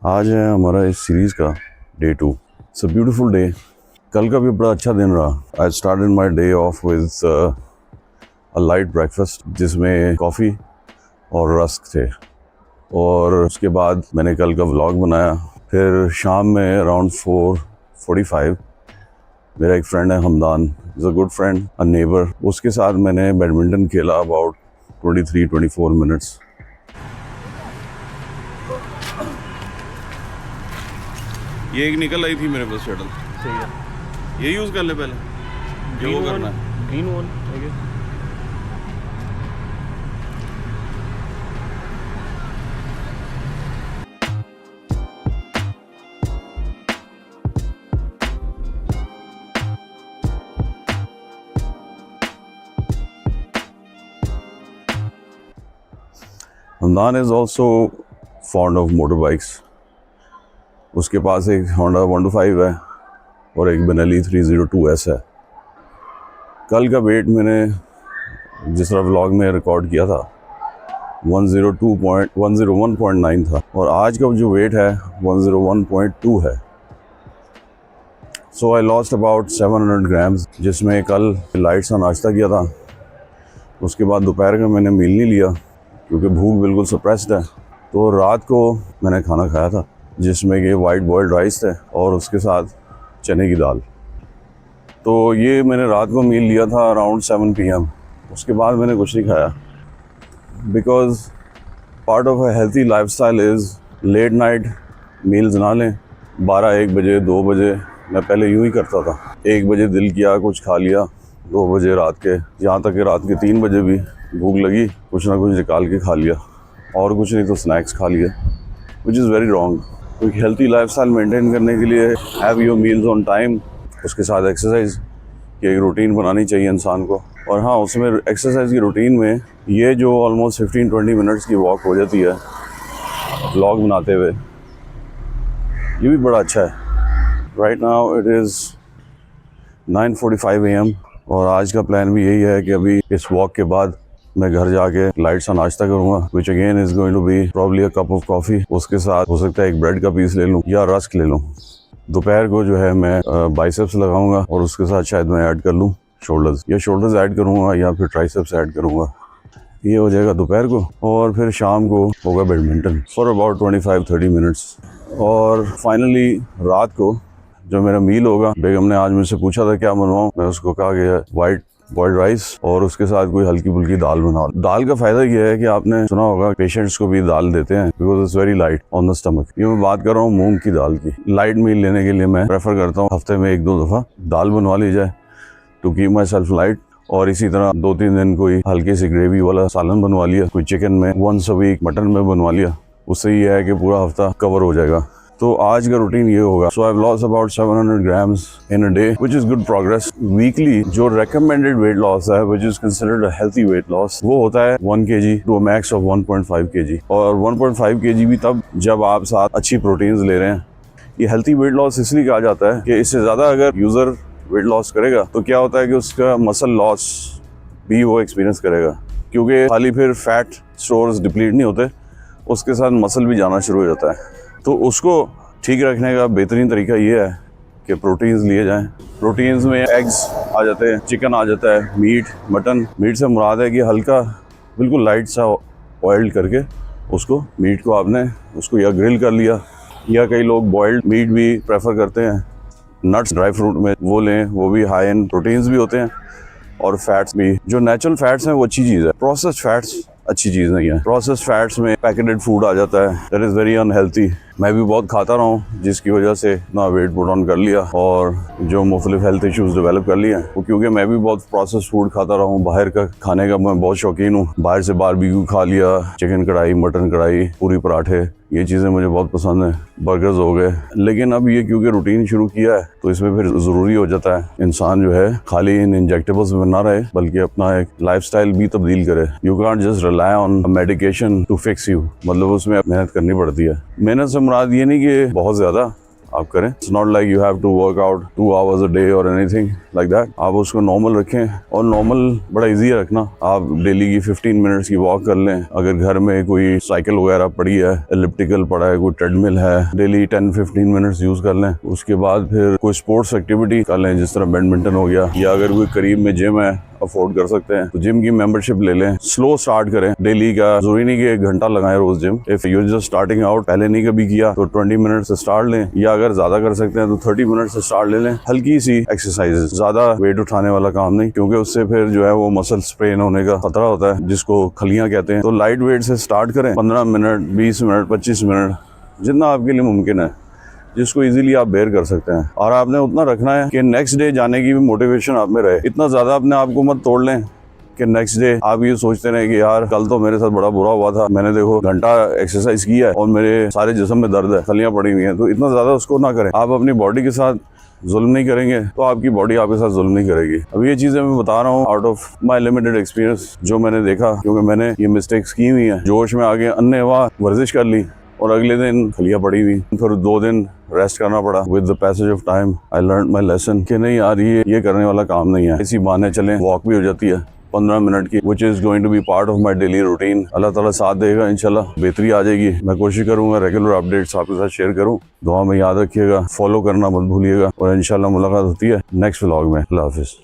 आज है हमारा इस सीरीज़ का day 2। It's a beautiful day. कल का भी बड़ा अच्छा दिन रहा। I started my day of with a light breakfast जिसमें कॉफ़ी और रस्क थे, और उसके बाद मैंने कल का व्लॉग बनाया। फिर शाम में अराउंड 4:45 मेरा एक फ्रेंड है Hamdan, is a good friend, a neighbour, उसके साथ मैंने बैडमिंटन खेला अबाउट 23-24 मिनट्स। ये एक निकल आई थी मेरे पास शटल। सही है। ये यूज़ कर ले पहले जो वो करना है। Green one I guess. Hamdan is also fond of motor bikes. उसके पास एक होंडा 125 है और एक बेनेली 302S है। कल का वेट मैंने जिस तरह व्लॉग में रिकॉर्ड किया था 101.9 था, और आज का जो वेट है 101.2 है। सो आई लॉस्ट अबाउट 700 ग्राम्स, जिसमें कल लाइट सा नाश्ता किया था। उसके बाद दोपहर का मैंने मील नहीं लिया क्योंकि भूख बिल्कुल सप्रेस्ड है। तो रात को मैंने खाना खाया था जिसमें कि वाइट बॉइल्ड राइस थे और उसके साथ चने की दाल। तो ये मैंने रात को मील लिया था अराउंड 7 PM। उसके बाद मैंने कुछ नहीं खाया because part of a healthy lifestyle is late night meals ना लें। 12-1 बजे 2 बजे मैं पहले यूँ ही करता था। 1 बजे दिल किया कुछ खा लिया, 2 बजे रात के, यहाँ तक कि रात के 3 बजे भी भूख लगी कुछ ना कुछ निकाल के खा लिया, और कुछ नहीं तो स्नैक्स खा लिया, विच इज़ वेरी रॉन्ग। तो हेल्थी लाइफस्टाइल मेंटेन करने के लिए have your meals on time, उसके साथ एक्सरसाइज की एक रूटीन बनानी चाहिए इंसान को। और हाँ, उसमें एक्सरसाइज की रूटीन में ये जो ऑलमोस्ट 15-20 मिनट्स की वॉक हो जाती है व्लॉग बनाते हुए, ये भी बड़ा अच्छा है। Right now it is 9:45 AM, और आज का प्लान भी यही है कि अभी इस वॉक के बाद मैं घर जाके लाइट सा नाश्ता करूंगा, which again is going to be probably a cup of coffee. उसके साथ हो सकता है एक ब्रेड का पीस ले लूँ या रस्क ले लूँ। दोपहर को जो है मैं बाइसेप्स लगाऊंगा और उसके साथ शायद मैं ऐड कर लूँ शोल्डर्स, या शोल्डर्स ऐड करूँगा या फिर ट्राइसेप्स ऐड करूँगा। ये हो जाएगा दोपहर को, और फिर शाम को होगा बैडमिंटन फॉर अबाउट 25-30 मिनट्स। और फाइनली रात को जो मेरा मील होगा, बेगम ने आज मुझसे पूछा था क्या बनवाऊँ, मैं उसको कहा कि वाइट बॉइल्ड राइस और उसके साथ कोई हल्की फुल्की दाल बनाओ। दाल का फायदा ये है कि आपने सुना होगा पेशेंट्स को भी दाल देते हैं because it's very light on the stomach. ये मैं बात कर रहा हूँ मूंग की दाल की। लाइट मील लेने के लिए मैं प्रेफर करता हूँ हफ्ते में 1-2 दफ़ा दाल बनवा ली जाए to keep myself light, और इसी तरह 2-3 दिन कोई हल्की सी ग्रेवी वाला सालन बनवा लिया, कोई चिकन में, वंस अ वीक मटन में बनवा लिया। उससे ये है कि पूरा हफ्ता कवर हो जाएगा। तो आज का रूटीन ये होगा। So I have lost about 700 grams in a day, which is good progress. Weekly जो रेकमेंडेड वेट लॉस है, which is considered a healthy weight loss, वो होता है 1 kg to a max of 1.5 kg, और 1.5 kg भी तब जब आप साथ अच्छी प्रोटीन्स ले रहे हैं। ये हेल्थी वेट लॉस इसलिए कहा जाता है कि इससे ज़्यादा अगर यूज़र वेट लॉस करेगा तो क्या होता है कि उसका मसल लॉस भी वो एक्सपीरियंस करेगा, क्योंकि खाली फिर फैट स्टोर्स डिप्लीट नहीं होते, उसके साथ मसल भी जाना शुरू हो जाता है। तो उसको ठीक रखने का बेहतरीन तरीका ये है कि प्रोटीन्स लिए जाएं। प्रोटीन्स में एग्स आ जाते हैं, चिकन आ जाता है, मीट, मटन। मीट से मुराद है कि हल्का बिल्कुल लाइट सा ऑयल करके उसको, मीट को आपने उसको या ग्रिल कर लिया, या कई लोग बॉइल्ड मीट भी प्रेफर करते हैं। नट्स, ड्राई फ्रूट में वो लें, वो भी हाई एंड प्रोटीन्स भी होते हैं, और फैट्स भी। जो नेचुरल फैट्स हैं वो अच्छी चीज़ है, प्रोसेस्ड फैट्स अच्छी चीज़ नहीं है। प्रोसेस्ड फैट्स में पैकेटेड फूड आ जाता है, दैट इज़ वेरी अनहेल्थी। मैं भी बहुत खाता रहा हूँ जिसकी वजह से इतना वेट पुट ऑन कर लिया और जो मुख्तलिफ हेल्थ इश्यूज़ डेवलप कर लिए हैं वो, क्योंकि मैं भी बहुत प्रोसेस्ड फूड खाता रहा हूँ। बाहर का खाने का मैं बहुत शौकीन हूँ। बाहर से बारबेक्यू खा लिया, चिकन कढ़ाई, मटन कढ़ाई, पूरी पराठे, ये चीज़ें मुझे बहुत पसंद हैं। बर्गर्स हो गए। लेकिन अब ये क्योंकि रूटीन शुरू किया है तो इसमें फिर ज़रूरी हो जाता है इंसान जो है खाली इन इंजेक्टेबल्स में ना रहे, बल्कि अपना एक लाइफस्टाइल भी तब्दील करे। You can't just rely on medication to fix you, मतलब उसमें मेहनत करनी पड़ती है। मेहनत से मुराद ये नहीं कि बहुत ज़्यादा, आप करें। It's not like you have to work out 2 hours a day और एनीथिंग लाइक दैट। आप उसको नॉर्मल रखें, और नॉर्मल बड़ा ईजी है रखना। आप डेली की 15 मिनट्स की वॉक कर लें। अगर घर में कोई साइकिल वगैरह पड़ी है, एलिप्टिकल पड़ा है, कोई ट्रेडमिल है, डेली 10-15 मिनट्स यूज कर लें। उसके बाद फिर कोई स्पोर्ट्स एक्टिविटी कर लें, जिस तरह बैडमिंटन हो गया, या अगर कोई करीब में जिम है, अफोर्ड कर सकते हैं तो जिम की मेंबरशिप ले लें। स्लो स्टार्ट करें डेली का, जरूरी नहीं कि 1 घंटा लगाएं रोज gym. If you just starting out, पहले नहीं कभी किया, तो 20 मिनट से स्टार्ट लें, या अगर ज्यादा कर सकते हैं तो 30 मिनट से स्टार्ट ले लें। हल्की सी एक्सरसाइज, ज्यादा वेट उठाने वाला काम नहीं, क्योंकि उससे फिर जो है वो मसल स्ट्रेन होने का खतरा होता है, जिसको खलियां कहते हैं। तो लाइट वेट से स्टार्ट करें, 15 मिनट, 20 मिनट, 25 मिनट, जितना आपके लिए मुमकिन है, जिसको इजीली आप बेयर कर सकते हैं। और आपने उतना रखना है कि नेक्स्ट डे जाने की भी मोटिवेशन आप में रहे। इतना ज्यादा अपने आप को मत तोड़ लें कि नेक्स्ट डे आप ये सोचते रहे कि यार कल तो मेरे साथ बड़ा बुरा हुआ था, मैंने देखो घंटा एक्सरसाइज किया है और मेरे सारे जिस्म में दर्द है, खलियां पड़ी हुई हैं। तो इतना ज्यादा उसको ना करें। आप अपनी बॉडी के साथ जुल्म नहीं करेंगे तो आपकी बॉडी आपके साथ जुल्म नहीं करेगी। अब ये चीजें मैं बता रहा हूँ out of my limited experience, जो मैंने देखा, क्योंकि मैंने ये मिस्टेक्स की हुई हैं। जोश में आगे अन्नेवाह वर्जिश कर ली और अगले दिन खलियां पड़ी हुई, फिर 2 दिन रेस्ट करना पड़ा। With the passage of time I learn my lesson कि नहीं यार, ये करने वाला काम नहीं है। इसी बहाने चलें, वॉक भी हो जाती है 15 मिनट की, which is going to be part of my daily routine. अल्लाह ताला साथ देगा, इंशाल्लाह बेहतरी आ जाएगी। मैं कोशिश करूंगा रेगुलर अपडेट्स आपके साथ शेयर करूं। दुआ में याद रखिएगा, फॉलो करना मत भूलिएगा, और इंशाल्लाह मुलाकात होती है नेक्स्ट व्लॉग में। अल्लाह हाफिज।